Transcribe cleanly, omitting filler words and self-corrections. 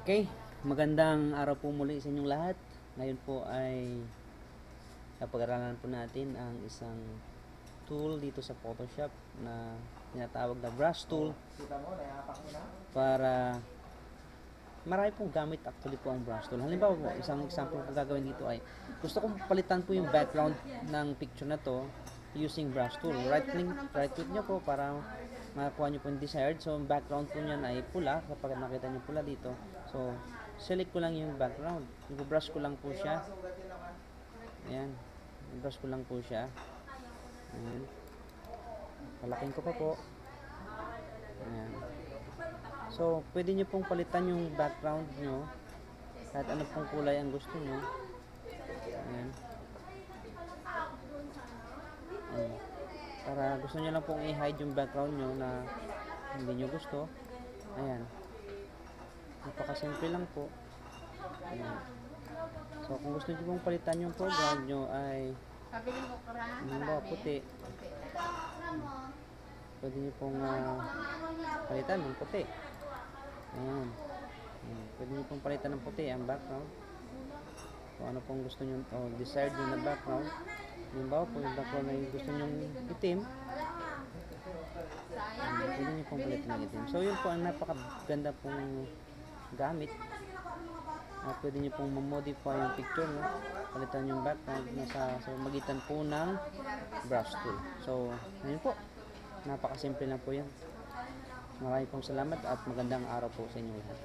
Okay, magandang araw po muli sa inyong lahat. Ngayon po ay napag-aralan po natin ang isang tool dito sa Photoshop na tinatawag na brush tool. Para marami pong gamit actually po ang brush tool. Halimbawa po, isang example po gagawin dito ay gusto kong palitan po yung background ng picture na to using brush tool. Right click nyo po para makakuha nyo po yung desired. So, ang background po niyan ay pula. Kapag nakita nyo pula dito, so, select ko lang yung background. I-brush ko lang po siya. Ayan. I-brush ko lang po siya. Ayan. Palaking ko pa po. Ayan. So, pwede nyo pong palitan yung background nyo. Kahit ano pong kulay ang gusto nyo. Ayan. Ayan. Para gusto nyo lang pong i-hide yung background nyo na hindi nyo gusto. Ayan. Napakasimple lang po. Ayan. So, kung gusto nyo pong palitan yung foreground nyo ay puti. Pwede nyo pong palitan ng puti. Ayan. Pwede nyo pong palitan ng puti ang background. Kung ano pong gusto nyo o desired nyo na background. Halimbawa po yung background na gusto nyo itim. Pwede nyo pong palitan ng itim. So, yun po ang napakaganda pong gamit. At pwede nyo pong mamodify yung picture no? Palitan yung background sa magitan po ng brush tool. So, ngayon po, napakasimple lang po yan. Maraming pong salamat at magandang araw po sa inyo lahat.